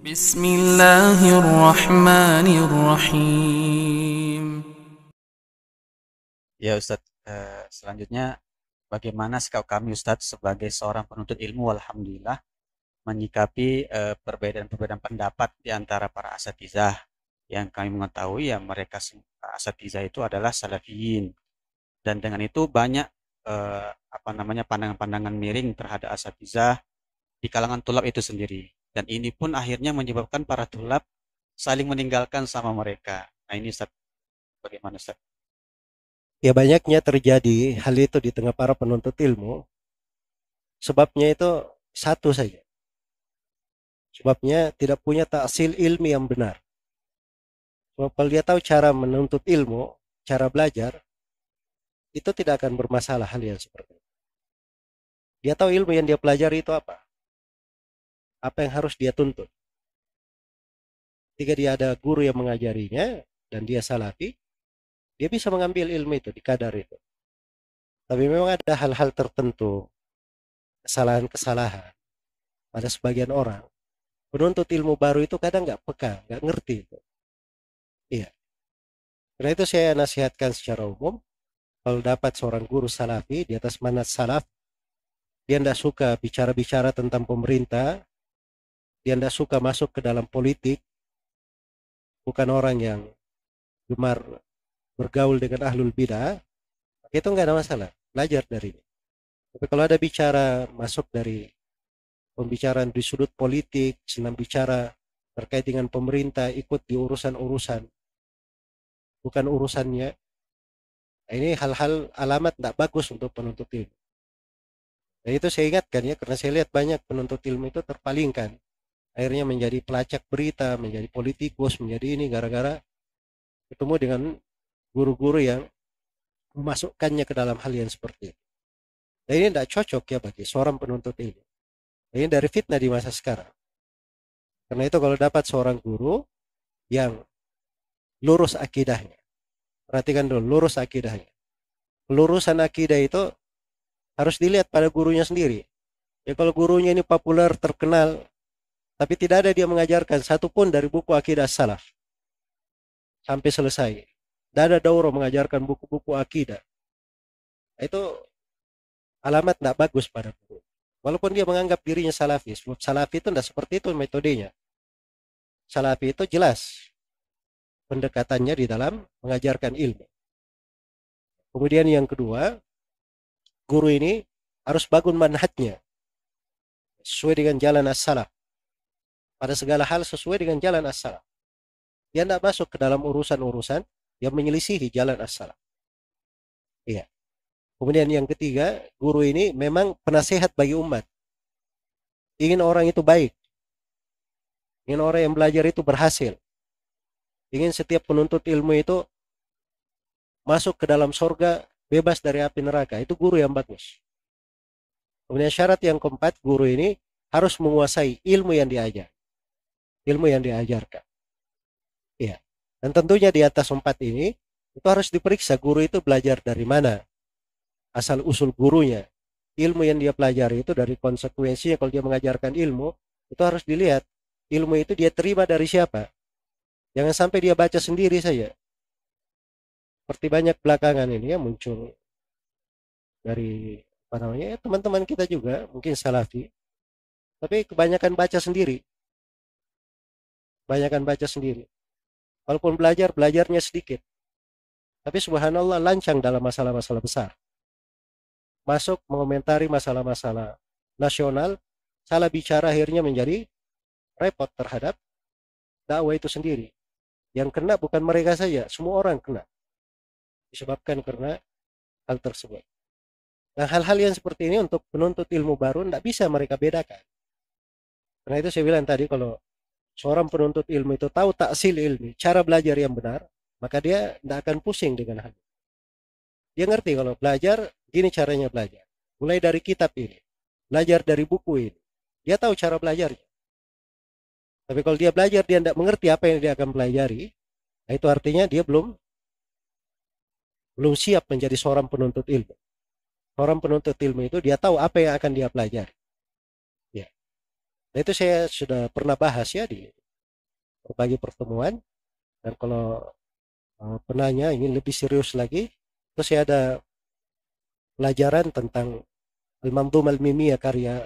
بسم الله الرحمن الرحيم. Ya Ustadz, selanjutnya bagaimana sikap kami Ustadz sebagai seorang penuntut ilmu, alhamdulillah, menyikapi perbedaan-perbedaan pendapat di antara para asatizah yang kami mengetahui ya mereka asatizah itu adalah salafiyin dan dengan itu banyak pandangan-pandangan miring terhadap asatizah di kalangan tulab itu sendiri dan ini pun akhirnya menyebabkan para tulab saling meninggalkan sama mereka. Nah ini Ustadz, bagaimana Ustadz? Ya banyaknya terjadi hal itu di tengah para penuntut ilmu. Sebabnya itu satu saja. Sebabnya tidak punya taksil ilmi yang benar. Sebab kalau dia tahu cara menuntut ilmu, cara belajar, itu tidak akan bermasalah hal yang seperti itu. Dia tahu ilmu yang dia pelajari itu apa. Apa yang harus dia tuntut. Ketika dia ada guru yang mengajarinya, dan dia salafi, dia bisa mengambil ilmu itu di kadar itu. Tapi memang ada hal-hal tertentu, kesalahan-kesalahan pada sebagian orang. Penuntut ilmu baru itu kadang nggak peka, nggak ngerti itu. Iya. Karena itu saya nasihatkan secara umum, kalau dapat seorang guru salafi di atas manhaj salaf, dia tidak suka bicara-bicara tentang pemerintah, dia tidak suka masuk ke dalam politik, bukan orang yang gemar bergaul dengan ahlul bidah, itu nggak ada masalah, belajar dari ini. Tapi kalau ada bicara masuk dari pembicaraan di sudut politik, senang bicara terkait dengan pemerintah, ikut di urusan-urusan, bukan urusannya, ini hal-hal alamat tidak bagus untuk penuntut ilmu. Dan itu saya ingatkan ya, karena saya lihat banyak penuntut ilmu itu terpalingkan. Akhirnya menjadi pelacak berita, menjadi politikus, menjadi ini gara-gara ketemu dengan guru-guru yang memasukkannya ke dalam hal yang seperti itu. Dan ini tidak cocok ya bagi seorang penuntut ilmu. Ini dari fitnah di masa sekarang. Karena itu kalau dapat seorang guru yang lurus akidahnya, perhatikan dulu, lurus akidahnya. Lurusan akidah itu harus dilihat pada gurunya sendiri. Ya kalau gurunya ini populer, terkenal, tapi tidak ada dia mengajarkan satu pun dari buku akidah salaf sampai selesai. Tidak ada daurah mengajarkan buku-buku akidah. Itu alamat tidak bagus pada guru. Walaupun dia menganggap dirinya salafi, sebab salafi itu tidak seperti itu metodenya. Salafi itu jelas pendekatannya di dalam mengajarkan ilmu. Kemudian yang kedua, guru ini harus bangun manhajnya sesuai dengan jalan as-salaf. Pada segala hal sesuai dengan jalan as-salaf. Dia tidak masuk ke dalam urusan-urusan yang menyelisihi jalan as-salaf. Iya. Kemudian yang ketiga, guru ini memang penasehat bagi umat. Ingin orang itu baik. Ingin orang yang belajar itu berhasil. Ingin setiap penuntut ilmu itu masuk ke dalam surga bebas dari api neraka. Itu guru yang bagus. Kemudian syarat yang keempat, guru ini harus menguasai ilmu yang diajar. Ilmu yang diajarkan. Iya. Dan tentunya di atas empat ini, itu harus diperiksa guru itu belajar dari mana. Asal usul gurunya. Ilmu yang dia pelajari itu dari konsekuensinya kalau dia mengajarkan ilmu, itu harus dilihat. Ilmu itu dia terima dari siapa. Jangan sampai dia baca sendiri saja. Seperti banyak belakangan ini ya muncul dari teman-teman kita juga, mungkin salafi. Tapi kebanyakan baca sendiri. Kebanyakan baca sendiri. Walaupun belajarnya sedikit. Tapi subhanallah lancang dalam masalah-masalah besar. Masuk mengomentari masalah-masalah nasional, salah bicara akhirnya menjadi repot terhadap dakwah itu sendiri. Yang kena bukan mereka saja, semua orang kena. Disebabkan karena hal tersebut. Nah hal-hal yang seperti ini untuk penuntut ilmu baru tidak bisa mereka bedakan. Karena itu saya bilang tadi kalau seorang penuntut ilmu itu tahu taksil ilmi, cara belajar yang benar, maka dia tidak akan pusing dengan hal itu. Dia ngerti kalau belajar, gini caranya belajar. Mulai dari kitab ini, belajar dari buku ini. Dia tahu cara belajarnya. Tapi kalau dia belajar, dia tidak mengerti apa yang dia akan pelajari, nah itu artinya dia belum siap menjadi seorang penuntut ilmu. Seorang penuntut ilmu itu dia tahu apa yang akan dia pelajari. Ya. Nah itu saya sudah pernah bahas ya di berbagai pertemuan. Dan kalau penanya ingin lebih serius lagi, terus saya ada pelajaran tentang Al-Manzum Al-Mimiyah karya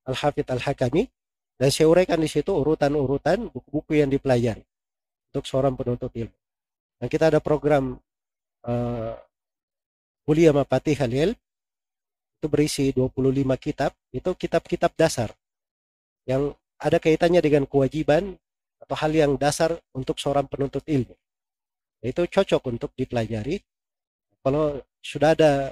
Al-Hafidh Al-Hakami, dan saya uraikan di situ urutan-urutan buku-buku yang dipelajari untuk seorang penuntut ilmu. Dan kita ada program kuliah Mafatih Al-Ilm, itu berisi 25 kitab, itu kitab-kitab dasar yang ada kaitannya dengan kewajiban atau hal yang dasar untuk seorang penuntut ilmu. Itu cocok untuk dipelajari. Kalau sudah ada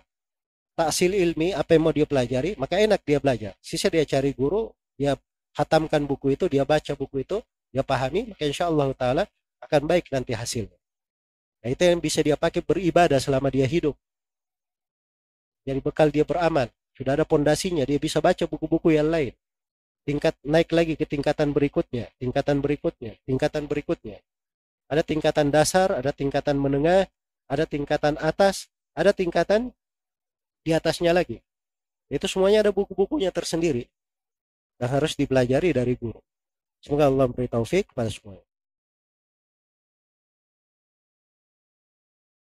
taksil ilmi, apa yang mau dia pelajari, maka enak dia belajar. Sisa dia cari guru, dia hatamkan buku itu, dia baca buku itu, dia pahami, maka insya Allah Ta'ala akan baik nanti hasilnya. Nah, itu yang bisa dia pakai beribadah selama dia hidup. Jadi bekal dia beramal. Sudah ada pondasinya, dia bisa baca buku-buku yang lain. Naik lagi ke tingkatan berikutnya, tingkatan berikutnya, tingkatan berikutnya. Ada tingkatan dasar, ada tingkatan menengah, ada tingkatan atas, ada tingkatan di atasnya lagi. Itu semuanya ada buku-bukunya tersendiri yang harus dipelajari dari guru. Semoga Allah memberi taufik kepada semuanya.